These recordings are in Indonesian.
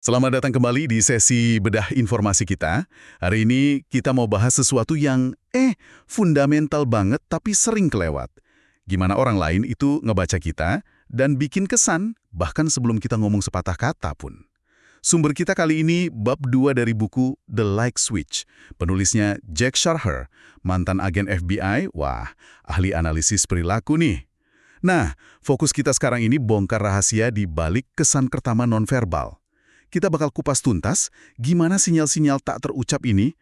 Selamat datang kembali di sesi bedah informasi kita. Hari ini kita mau bahas sesuatu yang fundamental banget tapi sering kelewat. Gimana orang lain itu ngebaca kita dan bikin kesan bahkan sebelum kita ngomong sepatah kata pun. Sumber kita kali ini bab 2 dari buku The Like Switch. Penulisnya Jack Sharher, mantan agen FBI, ahli analisis perilaku nih. Nah, fokus kita sekarang ini bongkar rahasia di balik kesan pertama nonverbal. Kita bakal kupas tuntas gimana sinyal-sinyal tak terucap ini,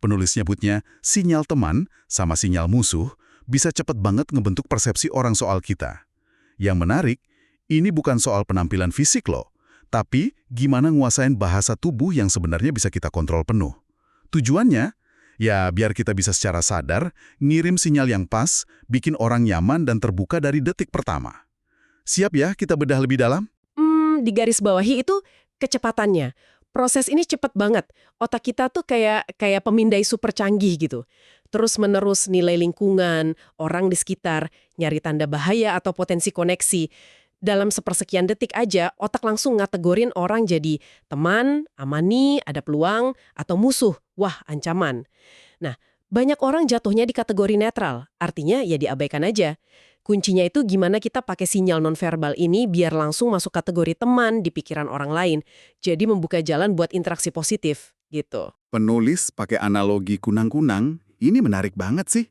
penulis nyebutnya sinyal teman sama sinyal musuh, bisa cepat banget ngebentuk persepsi orang soal kita. Yang menarik, ini bukan soal penampilan fisik loh, tapi gimana nguasain bahasa tubuh yang sebenarnya bisa kita kontrol penuh. Tujuannya, ya biar kita bisa secara sadar ngirim sinyal yang pas, bikin orang nyaman dan terbuka dari detik pertama. Siap ya kita bedah lebih dalam? Di garis bawahi itu kecepatannya. Proses ini cepat banget. Otak kita tuh kayak pemindai super canggih gitu. Terus-menerus nilai lingkungan, orang di sekitar, nyari tanda bahaya atau potensi koneksi. Dalam sepersekian detik aja, otak langsung ngategorin orang jadi teman, amani, ada peluang, atau musuh, wah ancaman. Nah, banyak orang jatuhnya di kategori netral, artinya ya diabaikan aja. Kuncinya itu gimana kita pakai sinyal nonverbal ini biar langsung masuk kategori teman di pikiran orang lain. Jadi membuka jalan buat interaksi positif, gitu. Penulis pakai analogi kunang-kunang, ini menarik banget sih.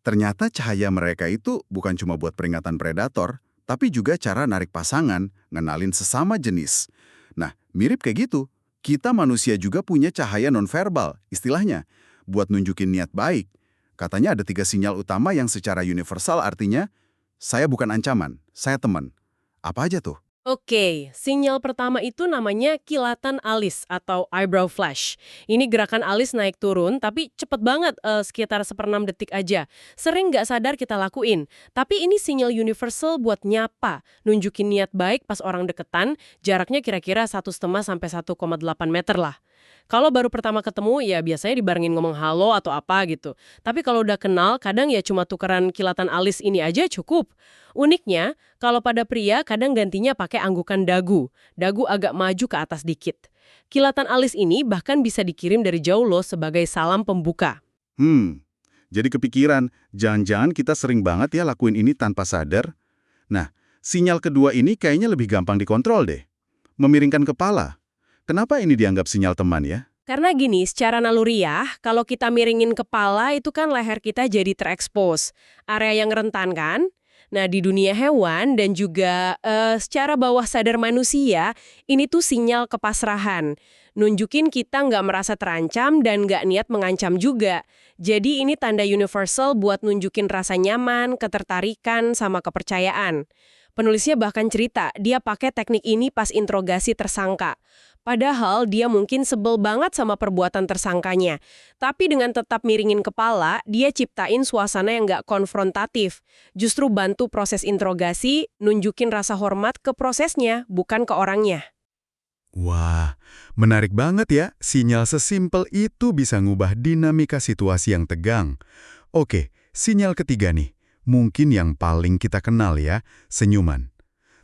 Ternyata cahaya mereka itu bukan cuma buat peringatan predator, tapi juga cara narik pasangan, ngenalin sesama jenis. Nah, mirip kayak gitu. Kita manusia juga punya cahaya nonverbal, istilahnya, buat nunjukin niat baik. Katanya ada 3 sinyal utama yang secara universal artinya, saya bukan ancaman, saya teman. Apa aja tuh? Oke, sinyal pertama itu namanya kilatan alis atau eyebrow flash. Ini gerakan alis naik turun, tapi cepet banget, sekitar 1/6 detik aja. Sering nggak sadar kita lakuin. Tapi ini sinyal universal buat nyapa, nunjukin niat baik pas orang deketan, jaraknya kira-kira 1,5 sampai 1,8 meter lah. Kalau baru pertama ketemu, ya biasanya dibarengin ngomong halo atau apa gitu. Tapi kalau udah kenal, kadang ya cuma tukeran kilatan alis ini aja cukup. Uniknya, kalau pada pria kadang gantinya pakai anggukan dagu. Dagu agak maju ke atas dikit. Kilatan alis ini bahkan bisa dikirim dari jauh loh sebagai salam pembuka. Jadi kepikiran, jangan-jangan kita sering banget ya lakuin ini tanpa sadar. Nah, sinyal kedua ini kayaknya lebih gampang dikontrol deh. Memiringkan kepala. Kenapa ini dianggap sinyal teman ya? Karena gini, secara naluriah, kalau kita miringin kepala itu kan leher kita jadi terekspos. Area yang rentan kan? Nah, di dunia hewan dan juga secara bawah sadar manusia, ini tuh sinyal kepasrahan. Nunjukin kita nggak merasa terancam dan nggak niat mengancam juga. Jadi ini tanda universal buat nunjukin rasa nyaman, ketertarikan, sama kepercayaan. Penulisnya bahkan cerita, dia pakai teknik ini pas interogasi tersangka. Padahal dia mungkin sebel banget sama perbuatan tersangkanya. Tapi dengan tetap miringin kepala, dia ciptain suasana yang nggak konfrontatif. Justru bantu proses interogasi, nunjukin rasa hormat ke prosesnya, bukan ke orangnya. Wah, menarik banget ya. Sinyal sesimpel itu bisa ngubah dinamika situasi yang tegang. Oke, sinyal ketiga nih. Mungkin yang paling kita kenal ya, senyuman.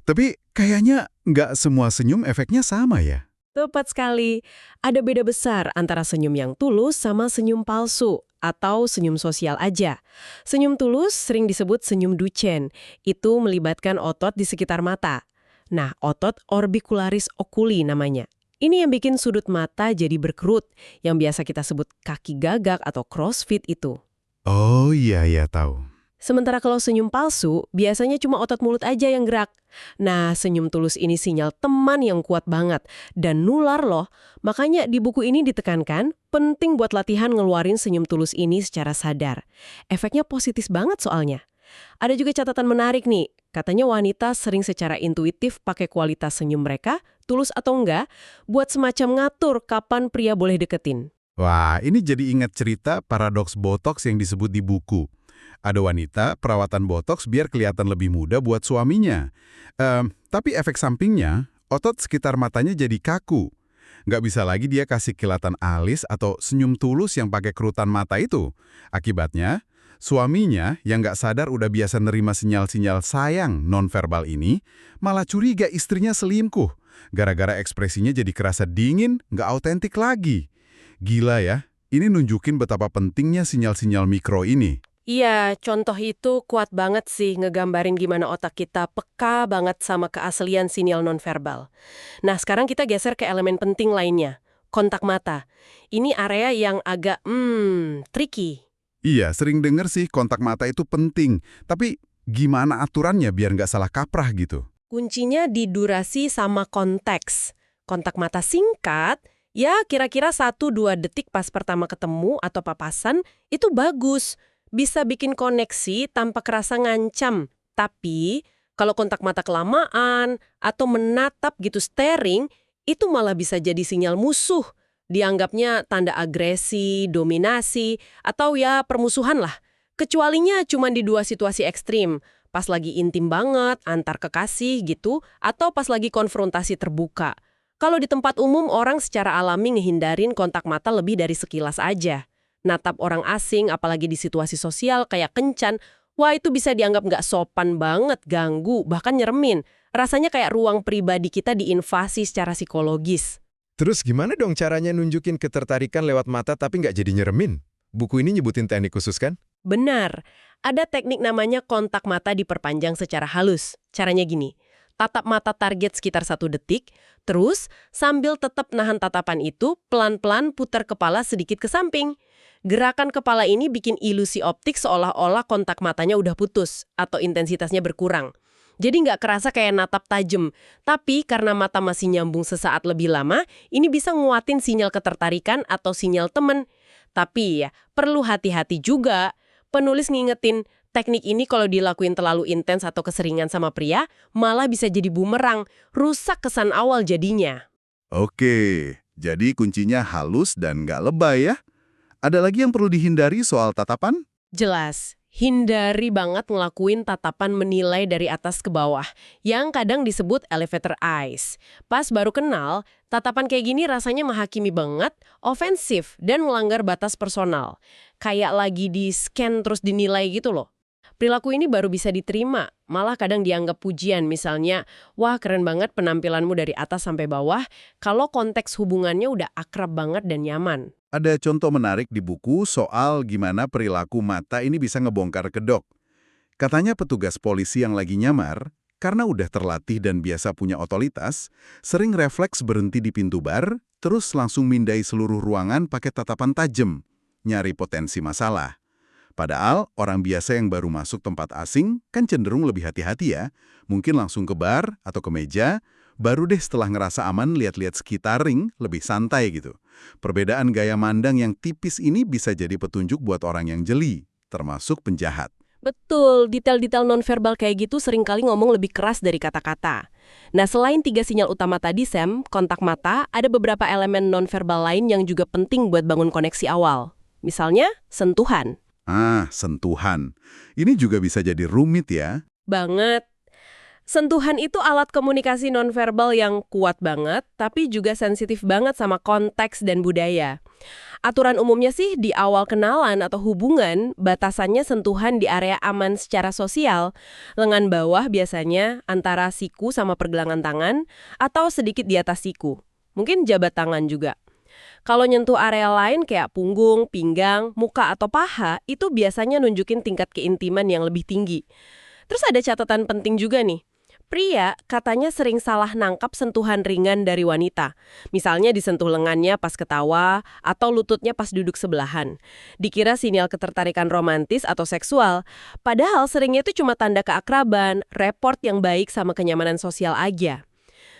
Tapi kayaknya nggak semua senyum efeknya sama ya. Tepat sekali. Ada beda besar antara senyum yang tulus sama senyum palsu atau senyum sosial aja. Senyum tulus sering disebut senyum Duchenne. Itu melibatkan otot di sekitar mata. Nah, otot orbicularis oculi namanya. Ini yang bikin sudut mata jadi berkerut, yang biasa kita sebut kaki gagak atau crossfit itu. Oh iya, tahu. Sementara kalau senyum palsu, biasanya cuma otot mulut aja yang gerak. Nah, senyum tulus ini sinyal teman yang kuat banget. Dan nular loh. Makanya di buku ini ditekankan, penting buat latihan ngeluarin senyum tulus ini secara sadar. Efeknya positif banget soalnya. Ada juga catatan menarik nih. Katanya wanita sering secara intuitif pakai kualitas senyum mereka, tulus atau enggak, buat semacam ngatur kapan pria boleh deketin. Wah, ini jadi ingat cerita paradoks botox yang disebut di buku. Ada wanita perawatan botox biar kelihatan lebih muda buat suaminya. Tapi efek sampingnya, otot sekitar matanya jadi kaku. Nggak bisa lagi dia kasih kilatan alis atau senyum tulus yang pakai kerutan mata itu. Akibatnya, suaminya yang nggak sadar udah biasa nerima sinyal-sinyal sayang nonverbal ini, malah curiga istrinya selingkuh. Gara-gara ekspresinya jadi kerasa dingin, nggak autentik lagi. Gila ya, ini nunjukin betapa pentingnya sinyal-sinyal mikro ini. Iya, contoh itu kuat banget sih ngegambarin gimana otak kita peka banget sama keaslian sinyal nonverbal. Nah, sekarang kita geser ke elemen penting lainnya, kontak mata. Ini area yang agak, tricky. Iya, sering denger sih kontak mata itu penting. Tapi gimana aturannya biar nggak salah kaprah gitu? Kuncinya di durasi sama konteks. Kontak mata singkat, ya kira-kira 1-2 detik pas pertama ketemu atau papasan, itu bagus. Bisa bikin koneksi tanpa kerasa ngancam. Tapi, kalau kontak mata kelamaan atau menatap gitu staring, itu malah bisa jadi sinyal musuh. Dianggapnya tanda agresi, dominasi, atau ya permusuhan lah. Kecualinya cuma di 2 situasi ekstrim. Pas lagi intim banget, antar kekasih gitu, atau pas lagi konfrontasi terbuka. Kalau di tempat umum, orang secara alami ngehindarin kontak mata lebih dari sekilas aja. Natap orang asing, apalagi di situasi sosial kayak kencan, wah itu bisa dianggap nggak sopan banget, ganggu, bahkan nyeremin. Rasanya kayak ruang pribadi kita diinvasi secara psikologis. Terus gimana dong caranya nunjukin ketertarikan lewat mata tapi nggak jadi nyeremin? Buku ini nyebutin teknik khusus kan? Benar, ada teknik namanya kontak mata diperpanjang secara halus. Caranya gini, tatap mata target sekitar 1 detik, terus sambil tetap nahan tatapan itu, pelan-pelan putar kepala sedikit ke samping. Gerakan kepala ini bikin ilusi optik seolah-olah kontak matanya udah putus atau intensitasnya berkurang. Jadi nggak kerasa kayak natap tajam. Tapi karena mata masih nyambung sesaat lebih lama, ini bisa nguatin sinyal ketertarikan atau sinyal temen. Tapi ya, perlu hati-hati juga. Penulis ngingetin, teknik ini kalau dilakuin terlalu intens atau keseringan sama pria, malah bisa jadi bumerang, rusak kesan awal jadinya. Oke, jadi kuncinya halus dan nggak lebay ya. Ada lagi yang perlu dihindari soal tatapan? Jelas, hindari banget ngelakuin tatapan menilai dari atas ke bawah, yang kadang disebut elevator eyes. Pas baru kenal, tatapan kayak gini rasanya menghakimi banget, ofensif, dan melanggar batas personal. Kayak lagi di-scan terus dinilai gitu loh. Perilaku ini baru bisa diterima, malah kadang dianggap pujian, misalnya, wah keren banget penampilanmu dari atas sampai bawah, kalau konteks hubungannya udah akrab banget dan nyaman. Ada contoh menarik di buku soal gimana perilaku mata ini bisa ngebongkar kedok. Katanya petugas polisi yang lagi nyamar, karena udah terlatih dan biasa punya otoritas, sering refleks berhenti di pintu bar, terus langsung mindai seluruh ruangan pakai tatapan tajam, nyari potensi masalah. Padahal orang biasa yang baru masuk tempat asing kan cenderung lebih hati-hati ya. Mungkin langsung ke bar atau ke meja, baru deh setelah ngerasa aman lihat-lihat sekitar ring lebih santai gitu. Perbedaan gaya mandang yang tipis ini bisa jadi petunjuk buat orang yang jeli, termasuk penjahat. Betul, detail-detail nonverbal kayak gitu seringkali ngomong lebih keras dari kata-kata. Nah, selain 3 sinyal utama tadi, Sam, kontak mata, ada beberapa elemen nonverbal lain yang juga penting buat bangun koneksi awal. Misalnya, sentuhan. Sentuhan. Ini juga bisa jadi rumit ya. Banget. Sentuhan itu alat komunikasi nonverbal yang kuat banget, tapi juga sensitif banget sama konteks dan budaya. Aturan umumnya sih di awal kenalan atau hubungan, batasannya sentuhan di area aman secara sosial. Lengan bawah biasanya antara siku sama pergelangan tangan, atau sedikit di atas siku. Mungkin jabat tangan juga. Kalau nyentuh area lain kayak punggung, pinggang, muka, atau paha, itu biasanya nunjukin tingkat keintiman yang lebih tinggi. Terus ada catatan penting juga nih. Pria katanya sering salah nangkap sentuhan ringan dari wanita. Misalnya disentuh lengannya pas ketawa, atau lututnya pas duduk sebelahan. Dikira sinyal ketertarikan romantis atau seksual. Padahal seringnya itu cuma tanda keakraban, report yang baik sama kenyamanan sosial aja.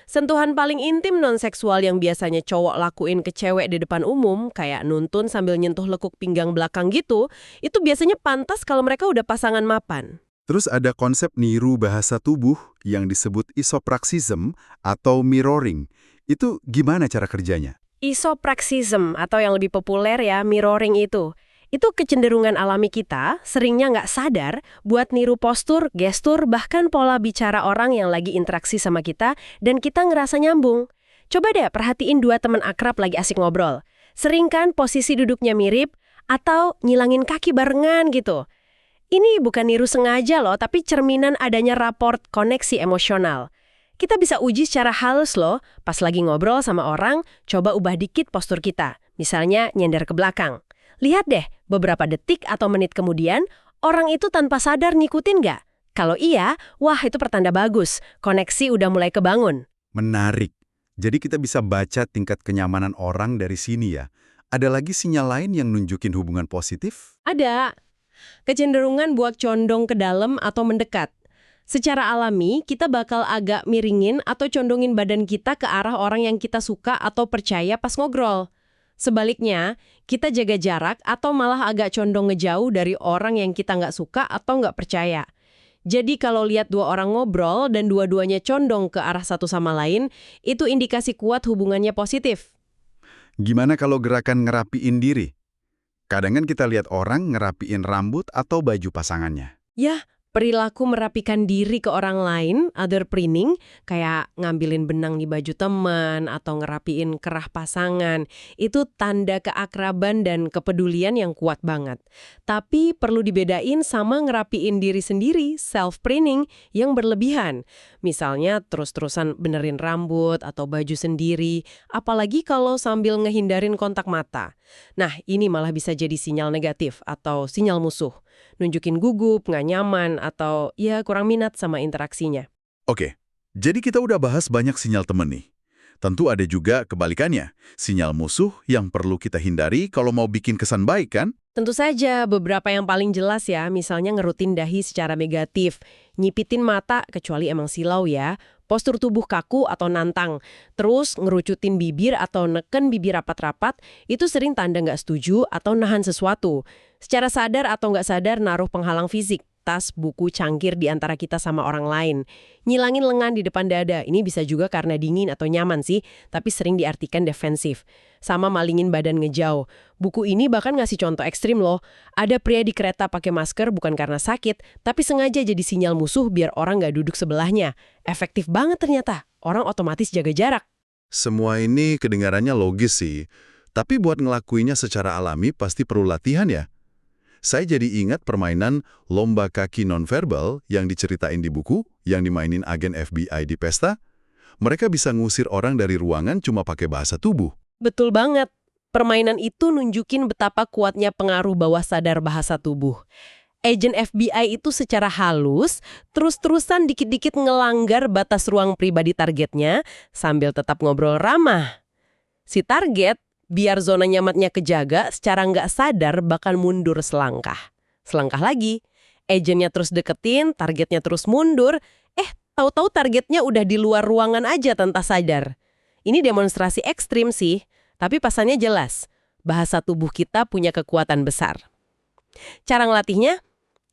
Sentuhan paling intim non-seksual yang biasanya cowok lakuin ke cewek di depan umum, kayak nuntun sambil nyentuh lekuk pinggang belakang gitu, itu biasanya pantas kalau mereka udah pasangan mapan. Terus ada konsep niru bahasa tubuh yang disebut isopraksisme atau mirroring. Itu gimana cara kerjanya? Isopraksisme atau yang lebih populer ya, mirroring itu kecenderungan alami kita, seringnya nggak sadar, buat niru postur, gestur, bahkan pola bicara orang yang lagi interaksi sama kita, dan kita ngerasa nyambung. Coba deh perhatiin 2 teman akrab lagi asik ngobrol. Sering kan posisi duduknya mirip, atau nyilangin kaki barengan gitu. Ini bukan niru sengaja loh, tapi cerminan adanya raport koneksi emosional. Kita bisa uji secara halus loh, pas lagi ngobrol sama orang, coba ubah dikit postur kita. Misalnya nyender ke belakang. Lihat deh, beberapa detik atau menit kemudian, orang itu tanpa sadar ngikutin nggak? Kalau iya, wah itu pertanda bagus, koneksi udah mulai kebangun. Menarik. Jadi kita bisa baca tingkat kenyamanan orang dari sini ya. Ada lagi sinyal lain yang nunjukin hubungan positif? Ada kecenderungan buat condong ke dalam atau mendekat. Secara alami, kita bakal agak miringin atau condongin badan kita ke arah orang yang kita suka atau percaya pas ngobrol. Sebaliknya, kita jaga jarak atau malah agak condong ngejauh dari orang yang kita nggak suka atau nggak percaya. Jadi kalau lihat dua orang ngobrol dan dua-duanya condong ke arah satu sama lain, itu indikasi kuat hubungannya positif. Gimana kalau gerakan ngerapiin diri? Kadang kan kita lihat orang ngerapiin rambut atau baju pasangannya. Ya, perilaku merapikan diri ke orang lain, other preening, kayak ngambilin benang di baju teman atau ngerapiin kerah pasangan, itu tanda keakraban dan kepedulian yang kuat banget. Tapi perlu dibedain sama ngerapiin diri sendiri, self-preening, yang berlebihan. Misalnya terus-terusan benerin rambut atau baju sendiri, apalagi kalau sambil ngehindarin kontak mata. Nah, ini malah bisa jadi sinyal negatif atau sinyal musuh. Nunjukin gugup, nggak nyaman, atau ya kurang minat sama interaksinya. Oke, jadi kita udah bahas banyak sinyal temen nih. Tentu ada juga kebalikannya, sinyal musuh yang perlu kita hindari kalau mau bikin kesan baik kan? Tentu saja beberapa yang paling jelas ya, misalnya ngerutin dahi secara negatif, nyipitin mata kecuali emang silau ya, postur tubuh kaku atau nantang, terus ngerucutin bibir atau neken bibir rapat-rapat, itu sering tanda nggak setuju atau nahan sesuatu. Secara sadar atau nggak sadar naruh penghalang fisik, tas, buku, cangkir di antara kita sama orang lain. Nyilangin lengan di depan dada, ini bisa juga karena dingin atau nyaman sih, tapi sering diartikan defensif. Sama malingin badan ngejauh. Buku ini bahkan ngasih contoh ekstrim loh. Ada pria di kereta pakai masker bukan karena sakit, tapi sengaja jadi sinyal musuh biar orang nggak duduk sebelahnya. Efektif banget ternyata, orang otomatis jaga jarak. Semua ini kedengarannya logis sih, tapi buat ngelakuinya secara alami pasti perlu latihan ya. Saya jadi ingat permainan lomba kaki nonverbal yang diceritain di buku, yang dimainin agen FBI di pesta. Mereka bisa ngusir orang dari ruangan cuma pakai bahasa tubuh. Betul banget. Permainan itu nunjukin betapa kuatnya pengaruh bawah sadar bahasa tubuh. Agen FBI itu secara halus, terus-terusan dikit-dikit ngelanggar batas ruang pribadi targetnya sambil tetap ngobrol ramah. Si target, biar zona nyamannya kejaga, secara nggak sadar bakal mundur selangkah. Selangkah lagi, agennya terus deketin, targetnya terus mundur, tahu-tahu targetnya udah di luar ruangan aja tanpa sadar. Ini demonstrasi ekstrim sih, tapi pesannya jelas. Bahasa tubuh kita punya kekuatan besar. Cara ngelatihnya?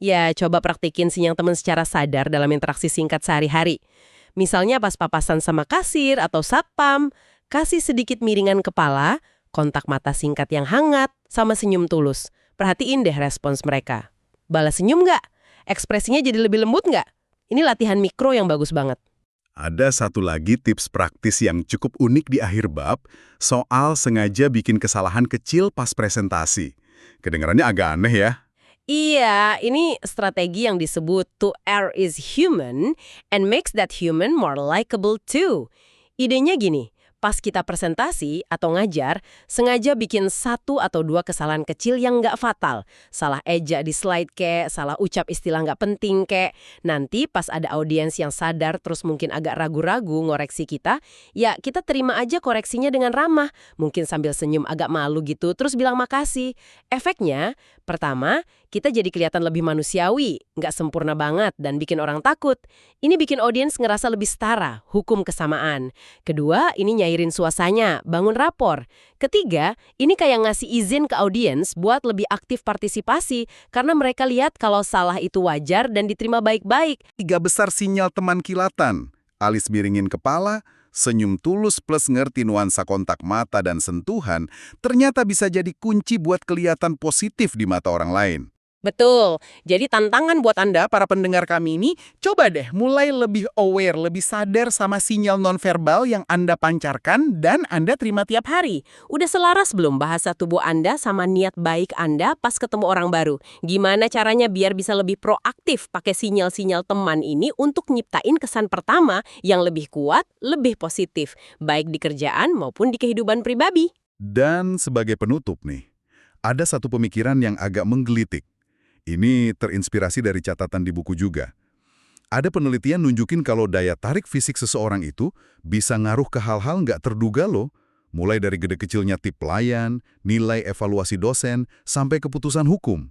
Ya, coba praktikin sinyal teman secara sadar dalam interaksi singkat sehari-hari. Misalnya pas papasan sama kasir atau satpam, kasih sedikit miringan kepala, kontak mata singkat yang hangat, sama senyum tulus. Perhatiin deh respons mereka. Balas senyum nggak? Ekspresinya jadi lebih lembut nggak? Ini latihan mikro yang bagus banget. Ada satu lagi tips praktis yang cukup unik di akhir bab, soal sengaja bikin kesalahan kecil pas presentasi. Kedengarannya agak aneh ya. Iya, ini strategi yang disebut to err is human and makes that human more likable too. Idenya gini, pas kita presentasi atau ngajar, sengaja bikin 1 atau 2 kesalahan kecil yang nggak fatal. Salah eja di slide kek, salah ucap istilah nggak penting kek. Nanti pas ada audiens yang sadar terus mungkin agak ragu-ragu ngoreksi kita, ya kita terima aja koreksinya dengan ramah. Mungkin sambil senyum agak malu gitu, terus bilang makasih. Efeknya, pertama, kita jadi kelihatan lebih manusiawi, nggak sempurna banget dan bikin orang takut. Ini bikin audiens ngerasa lebih setara, hukum kesamaan. Kedua, ini nyairin suasananya, bangun rapor. Ketiga, ini kayak ngasih izin ke audiens buat lebih aktif partisipasi karena mereka lihat kalau salah itu wajar dan diterima baik-baik. 3 besar sinyal teman kilatan. Alis miringin kepala, senyum tulus plus ngerti nuansa kontak mata dan sentuhan, ternyata bisa jadi kunci buat kelihatan positif di mata orang lain. Betul. Jadi tantangan buat Anda, para pendengar kami ini, coba deh mulai lebih aware, lebih sadar sama sinyal nonverbal yang Anda pancarkan dan Anda terima tiap hari. Udah selaras belum bahasa tubuh Anda sama niat baik Anda pas ketemu orang baru? Gimana caranya biar bisa lebih proaktif pakai sinyal-sinyal teman ini untuk nyiptain kesan pertama yang lebih kuat, lebih positif, baik di kerjaan maupun di kehidupan pribadi? Dan sebagai penutup nih, ada satu pemikiran yang agak menggelitik. Ini terinspirasi dari catatan di buku juga. Ada penelitian nunjukin kalau daya tarik fisik seseorang itu bisa ngaruh ke hal-hal nggak terduga loh. Mulai dari gede kecilnya tip pelayan, nilai evaluasi dosen, sampai keputusan hukum.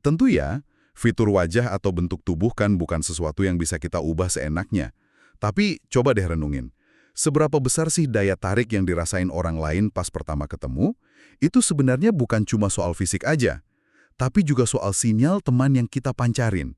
Tentu ya, fitur wajah atau bentuk tubuh kan bukan sesuatu yang bisa kita ubah seenaknya. Tapi coba deh renungin. Seberapa besar sih daya tarik yang dirasain orang lain pas pertama ketemu? Itu sebenarnya bukan cuma soal fisik aja, tapi juga soal sinyal teman yang kita pancarin.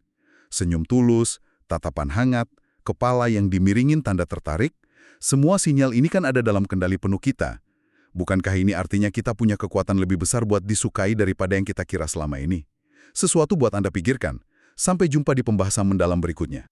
Senyum tulus, tatapan hangat, kepala yang dimiringin tanda tertarik, semua sinyal ini kan ada dalam kendali penuh kita. Bukankah ini artinya kita punya kekuatan lebih besar buat disukai daripada yang kita kira selama ini? Sesuatu buat Anda pikirkan. Sampai jumpa di pembahasan mendalam berikutnya.